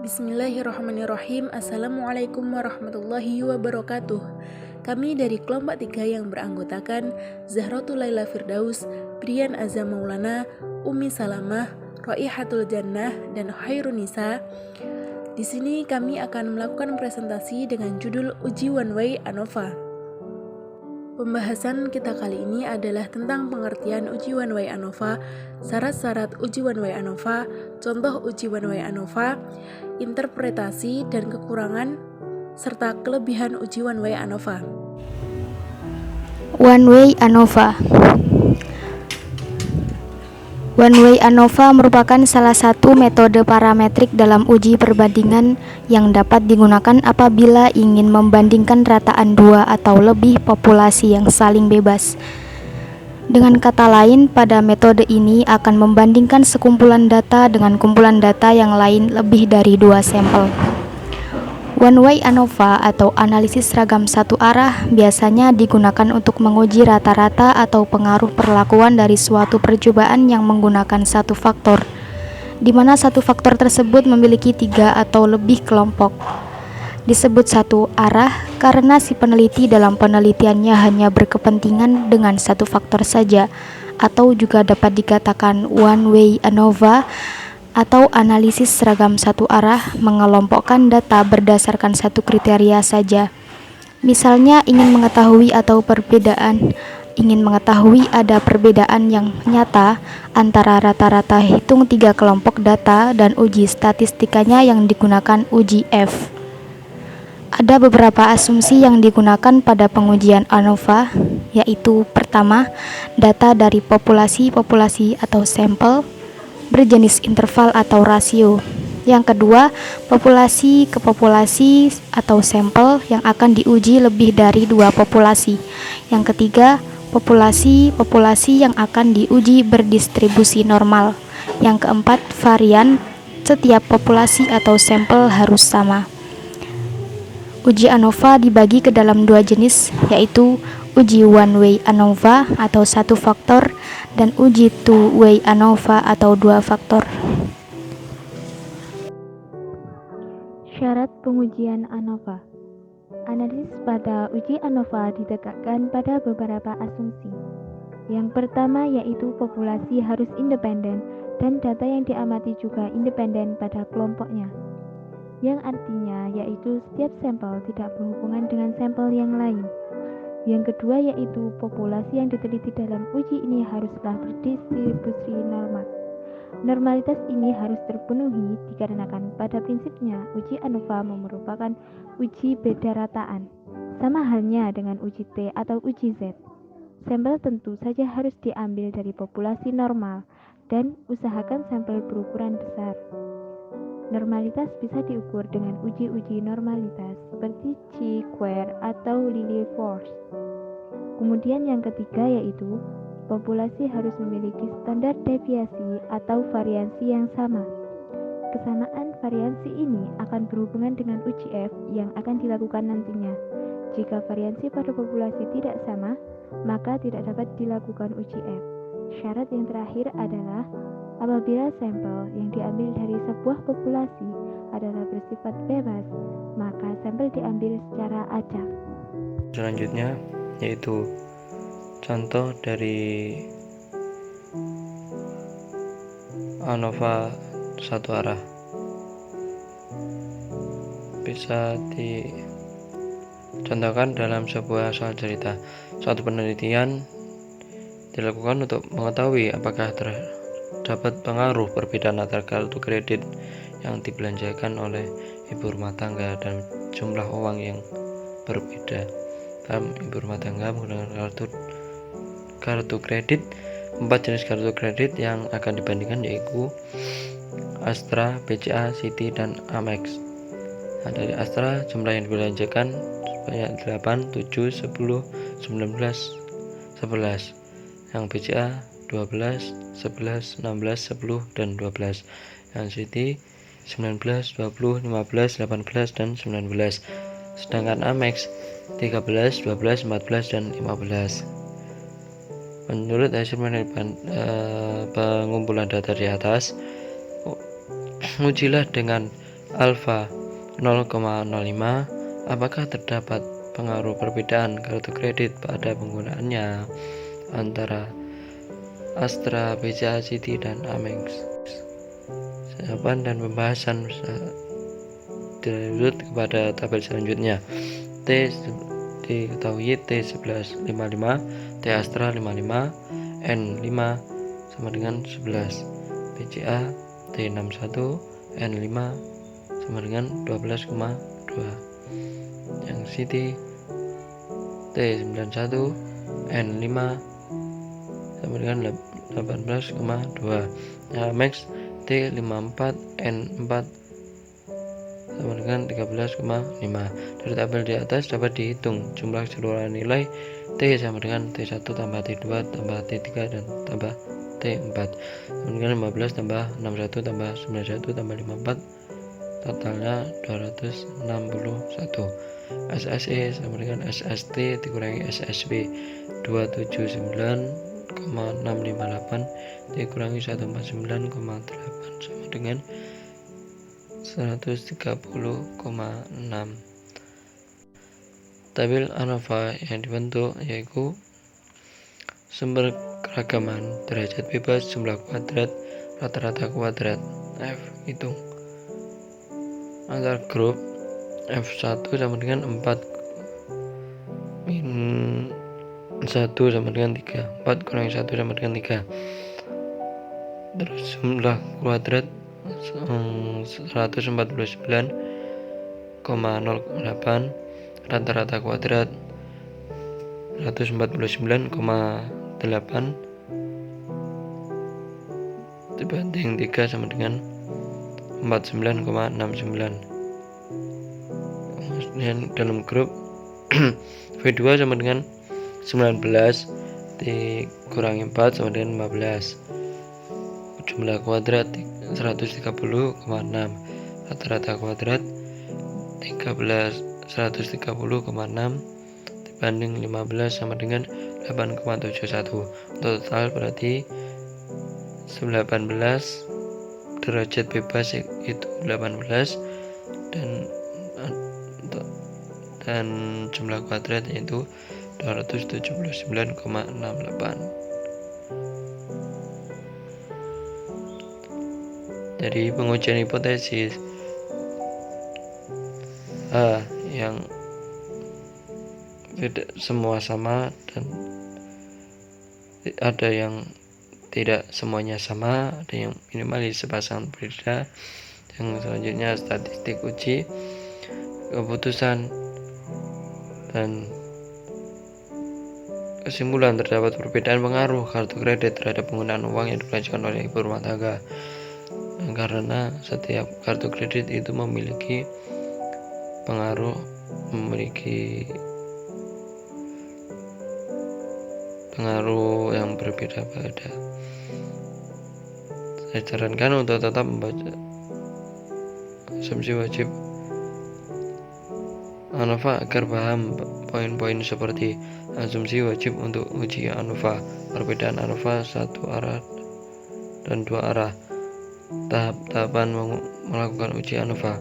Bismillahirrahmanirrahim. Assalamualaikum warahmatullahi wabarakatuh. Kami dari kelompok 3 yang beranggotakan Zahratul Laila Firdaus, Brian Azam Maulana, Umi Salamah, Raihatul Jannah, dan Khairunisa. Di sini kami akan melakukan presentasi dengan judul Uji One Way ANOVA. Pembahasan kita kali ini adalah tentang pengertian uji One Way ANOVA, syarat-syarat uji One Way ANOVA, contoh uji One Way ANOVA, interpretasi dan kekurangan, serta kelebihan uji One Way ANOVA. One Way ANOVA. One Way ANOVA merupakan salah satu metode parametrik dalam uji perbandingan yang dapat digunakan apabila ingin membandingkan rataan dua atau lebih populasi yang saling bebas. Dengan kata lain, pada metode ini akan membandingkan sekumpulan data dengan kumpulan data yang lain lebih dari dua sampel. One Way ANOVA atau analisis ragam satu arah biasanya digunakan untuk menguji rata-rata atau pengaruh perlakuan dari suatu percobaan yang menggunakan satu faktor, di mana satu faktor tersebut memiliki 3 atau lebih kelompok. Disebut satu arah karena si peneliti dalam penelitiannya hanya berkepentingan dengan satu faktor saja, atau juga dapat dikatakan One Way ANOVA atau analisis seragam satu arah mengelompokkan data berdasarkan satu kriteria saja. Misalnya ingin mengetahui ada perbedaan yang nyata antara rata-rata hitung 3 kelompok data dan uji statistikanya yang digunakan uji F. Ada beberapa asumsi yang digunakan pada pengujian ANOVA, yaitu pertama, data dari populasi atau sampel berjenis interval atau rasio. Yang kedua, populasi ke populasi atau sampel yang akan diuji lebih dari 2 populasi. Yang ketiga, populasi yang akan diuji berdistribusi normal. Yang keempat, varian setiap populasi atau sampel harus sama. Uji ANOVA dibagi ke dalam 2 jenis, yaitu uji One Way ANOVA atau satu faktor dan uji Two Way ANOVA atau 2 faktor. Syarat pengujian ANOVA. Analisis pada uji ANOVA ditegakkan pada beberapa asumsi. Yang pertama yaitu populasi harus independen dan data yang diamati juga independen pada kelompoknya. Yang artinya yaitu setiap sampel tidak berhubungan dengan sampel yang lain. Yang kedua yaitu populasi yang diteliti dalam uji ini haruslah berdistribusi normal. Normalitas ini harus terpenuhi dikarenakan pada prinsipnya uji ANOVA merupakan uji beda rataan, sama halnya dengan uji T atau uji Z. Sampel tentu saja harus diambil dari populasi normal dan usahakan sampel berukuran besar. Normalitas bisa diukur dengan uji-uji normalitas seperti Chi-square atau Lilliefors. Kemudian yang ketiga yaitu populasi harus memiliki standar deviasi atau variansi yang sama. Kesamaan variansi ini akan berhubungan dengan uji F yang akan dilakukan nantinya. Jika variansi pada populasi tidak sama, maka tidak dapat dilakukan uji F. Syarat yang terakhir adalah apabila sampel yang diambil dari sebuah populasi adalah bersifat bebas, maka sampel diambil secara acak. Selanjutnya yaitu contoh dari ANOVA satu arah. Bisa dicontohkan dalam sebuah soal cerita. Suatu penelitian dilakukan untuk mengetahui apakah terdapat pengaruh perbedaan antara kartu kredit yang dibelanjakan oleh ibu rumah tangga dan jumlah uang yang berbeda. Ibu rumah tangga menggunakan kartu kredit. 4 jenis kartu kredit yang akan dibandingkan yaitu Astra, BCA, Citi, dan Amex. Dari Astra jumlah yang dibelanjakan sebanyak 8, 7, 10, 19, 11. Yang BCA 12, 11, 16, 10, dan 12. Yang Citi 19, 20, 15, 18, dan 19. Sedangkan Amex 13, 12, 14, dan 15. Menurut hasil pengumpulan data di atas, ujilah dengan alfa 0,05, apakah terdapat pengaruh perbedaan kartu kredit pada penggunaannya antara Astra, BCA Citi, dan Amex? Jawaban dan pembahasan dilanjut kepada tabel selanjutnya. T diketahui T11 55, T Astra 55, N5 sama dengan 11, BCA T61, N5 sama dengan 12,2, yang Citi T91, N5 sama dengan 18,2, yang Amex T54, N4 sama dengan 13,5. Dari tabel di atas dapat dihitung jumlah keseluruhan nilai T sama dengan T1 tambah T2 tambah T3 dan tambah T4 sama dengan 15 tambah 61 tambah 91 tambah 54, totalnya 261. SSE sama dengan SST dikurangi SSB 279,658 dikurangi 149,8 sama dengan 130,6. Tabel ANOVA yang dibentuk yaitu sumber keragaman, derajat bebas, jumlah kuadrat, rata-rata kuadrat. F hitung antar grup F1 sama dengan 4 min 1 sama dengan 3, 4 kurangi 1 sama dengan 3. Terus jumlah kuadrat 149,08, rata-rata kuadrat 149,8 dibanding 3 sama dengan 49,69. Kemudian dalam grup V2 sama dengan 19 dikurangi 4 sama dengan 15, jumlah kuadrat 130,6, rata-rata kuadrat 130,6 dibanding 15 sama dengan 8,71. Total berarti 19, derajat bebas itu 18 dan jumlah kuadrat yaitu 279,68. Dari pengujian hipotesis A yang tidak semua sama dan ada yang tidak semuanya sama, ada yang minimalis sepasang berbeda. Yang selanjutnya statistik uji keputusan dan kesimpulan terdapat perbedaan pengaruh kartu kredit terhadap penggunaan uang yang dibelanjakan oleh ibu rumah tangga. Karena setiap kartu kredit itu memiliki pengaruh, yang berbeda-beda. Saya sarankan untuk tetap membaca asumsi wajib ANOVA agar paham poin-poin seperti asumsi wajib untuk uji ANOVA, perbedaan ANOVA satu arah dan dua arah, tahap-tahapan melakukan uji ANOVA.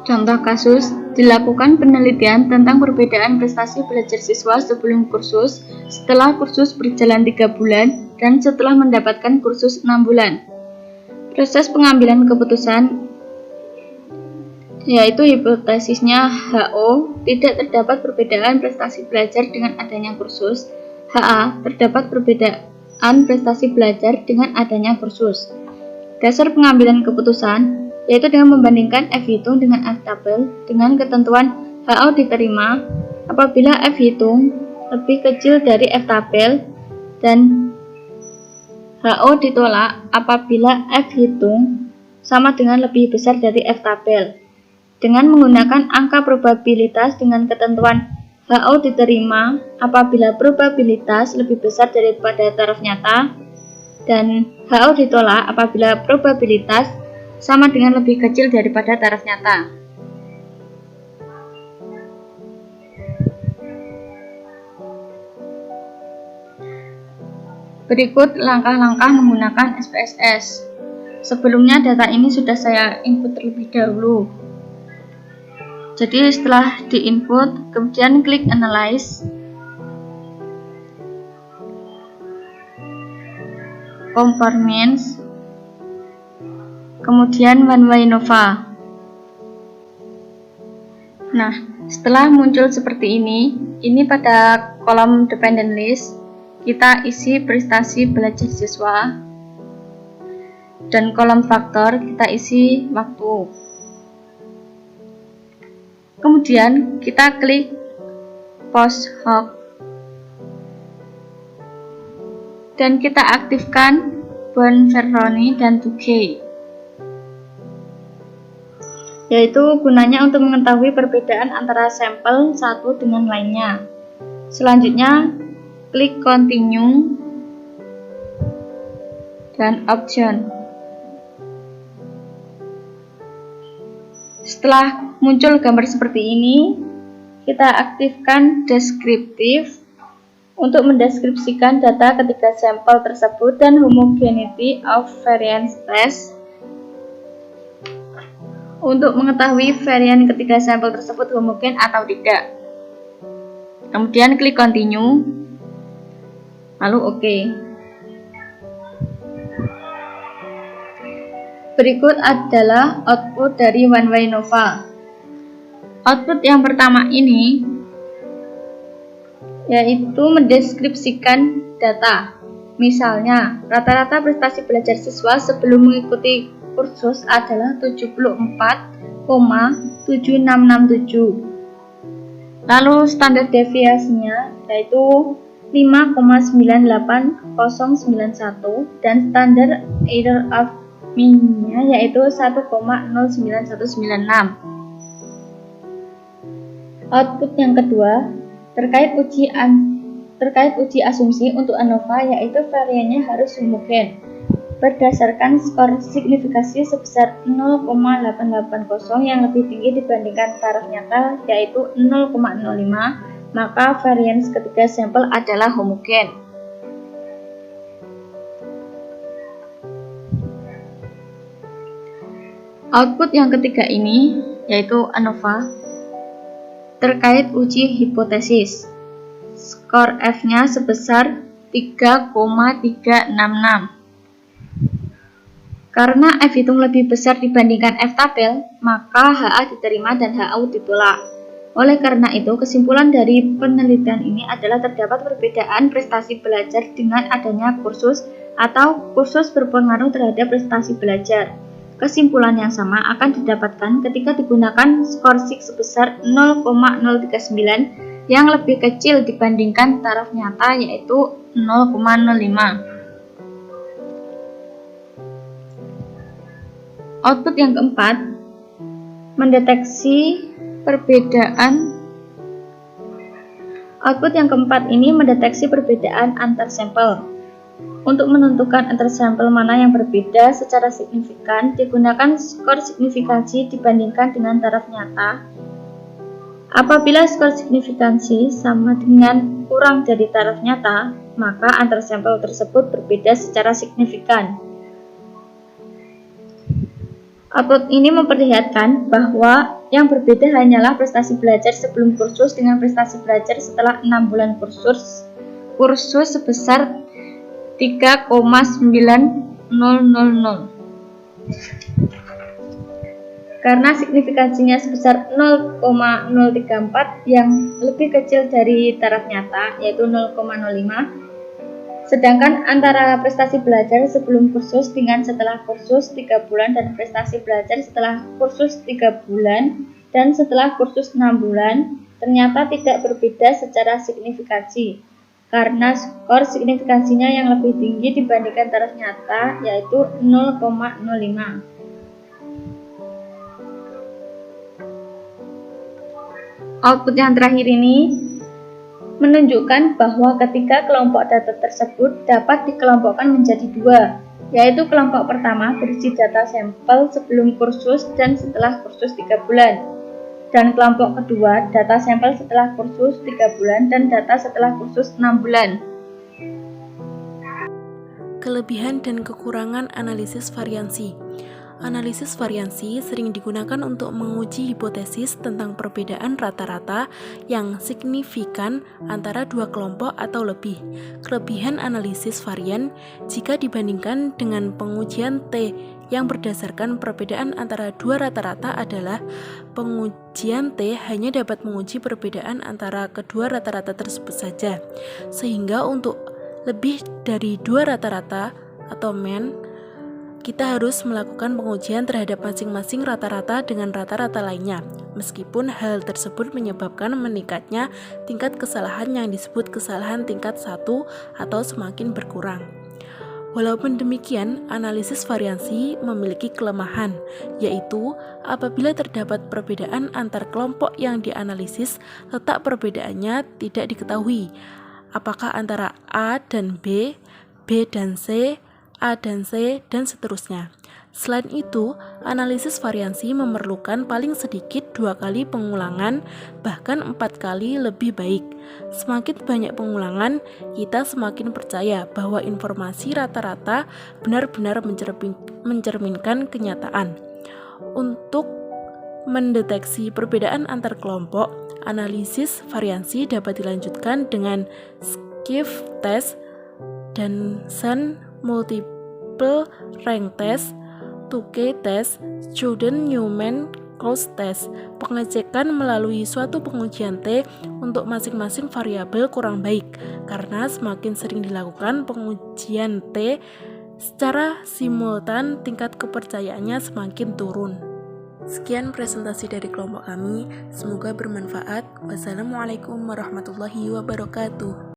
Contoh kasus, dilakukan penelitian tentang perbedaan prestasi belajar siswa sebelum kursus, setelah kursus berjalan 3 bulan, dan setelah mendapatkan kursus 6 bulan. Proses pengambilan keputusan yaitu hipotesisnya HO, tidak terdapat perbedaan prestasi belajar dengan adanya kursus. HA, terdapat perbedaan prestasi belajar dengan adanya kursus. Dasar pengambilan keputusan yaitu dengan membandingkan F hitung dengan F tabel dengan ketentuan HO diterima apabila F hitung lebih kecil dari F tabel dan HO ditolak apabila F hitung sama dengan lebih besar dari F tabel. Dengan menggunakan angka probabilitas dengan ketentuan HO diterima apabila probabilitas lebih besar daripada taraf nyata dan HO ditolak apabila probabilitas sama dengan lebih kecil daripada taraf nyata. Berikut langkah-langkah menggunakan SPSS. Sebelumnya data ini sudah saya input terlebih dahulu. Jadi setelah diinput, kemudian klik Analyze, Components, kemudian OneWayNova. Nah, setelah muncul seperti ini pada kolom dependent list, kita isi prestasi belajar siswa, dan kolom faktor kita isi waktu. Kemudian kita klik post hoc dan kita aktifkan Bonferroni dan Tukey, yaitu gunanya untuk mengetahui perbedaan antara sampel satu dengan lainnya. Selanjutnya klik continue dan option. Setelah muncul gambar seperti ini, kita aktifkan deskriptif untuk mendeskripsikan data ketiga sampel tersebut dan homogeneity of variance test untuk mengetahui varian ketiga sampel tersebut homogen atau tidak. Kemudian klik continue, lalu OK. Berikut adalah output dari OneWayNova. Output yang pertama ini yaitu mendeskripsikan data. Misalnya, rata-rata prestasi belajar siswa sebelum mengikuti kursus adalah 74,7667. Lalu standar deviasinya yaitu 5,98091 dan standar error of mean-nya yaitu 1,09196. Output yang kedua terkait uji asumsi untuk ANOVA yaitu variannya harus homogen berdasarkan skor signifikasi sebesar 0,880 yang lebih tinggi dibandingkan taraf nyata yaitu 0,05, maka varians ketiga sampel adalah homogen. Output yang ketiga ini yaitu ANOVA terkait uji hipotesis. Skor F-nya sebesar 3,366. Karena F hitung lebih besar dibandingkan F tabel, maka HA diterima dan HU ditolak. Oleh karena itu, kesimpulan dari penelitian ini adalah terdapat perbedaan prestasi belajar dengan adanya kursus atau kursus berpengaruh terhadap prestasi belajar. Kesimpulan yang sama akan didapatkan ketika digunakan skor SIG sebesar 0,039 yang lebih kecil dibandingkan taraf nyata yaitu 0,05. Output yang keempat mendeteksi perbedaan. Output yang keempat ini mendeteksi perbedaan antar sampel. Untuk menentukan antar sampel mana yang berbeda secara signifikan, digunakan skor signifikansi dibandingkan dengan taraf nyata. Apabila skor signifikansi sama dengan kurang dari taraf nyata, maka antar sampel tersebut berbeda secara signifikan. Output ini memperlihatkan bahwa yang berbeda hanyalah prestasi belajar sebelum kursus dengan prestasi belajar setelah 6 bulan kursus sebesar 3,9000. Karena signifikansinya sebesar 0,034 yang lebih kecil dari taraf nyata yaitu 0,05, sedangkan antara prestasi belajar sebelum kursus dengan setelah kursus 3 bulan dan prestasi belajar setelah kursus 3 bulan dan setelah kursus 6 bulan ternyata tidak berbeda secara signifikansi karena skor signifikansinya yang lebih tinggi dibandingkan taraf nyata yaitu 0,05. Output yang terakhir ini menunjukkan bahwa ketika kelompok data tersebut dapat dikelompokkan menjadi dua, yaitu kelompok pertama berisi data sampel sebelum kursus dan setelah kursus 3 bulan, dan kelompok kedua data sampel setelah kursus 3 bulan dan data setelah kursus 6 bulan. Kelebihan dan kekurangan analisis variansi. Analisis variansi sering digunakan untuk menguji hipotesis tentang perbedaan rata-rata yang signifikan antara dua kelompok atau lebih. Kelebihan analisis varian jika dibandingkan dengan pengujian T yang berdasarkan perbedaan antara dua rata-rata adalah pengujian T hanya dapat menguji perbedaan antara kedua rata-rata tersebut saja, sehingga untuk lebih dari dua rata-rata atau mean, kita harus melakukan pengujian terhadap masing-masing rata-rata dengan rata-rata lainnya, meskipun hal tersebut menyebabkan meningkatnya tingkat kesalahan yang disebut kesalahan tingkat 1 atau semakin berkurang. Walaupun demikian, analisis variansi memiliki kelemahan, yaitu apabila terdapat perbedaan antar kelompok yang dianalisis, letak perbedaannya tidak diketahui. Apakah antara A dan B, B dan C, A dan C, dan seterusnya. Selain itu, analisis variansi memerlukan paling sedikit 2 kali pengulangan, bahkan 4 kali lebih baik. Semakin banyak pengulangan, kita semakin percaya bahwa informasi rata-rata benar-benar mencerminkan kenyataan. Untuk mendeteksi perbedaan antar kelompok, analisis variansi dapat dilanjutkan dengan Skiff test dan Sun multiple rank test, 2K test, Student Newman Cross test. Pengecekan melalui suatu pengujian T untuk masing-masing variabel kurang baik karena semakin sering dilakukan pengujian T secara simultan, tingkat kepercayaannya semakin turun. Sekian presentasi dari kelompok kami, semoga bermanfaat. Wassalamualaikum warahmatullahi wabarakatuh.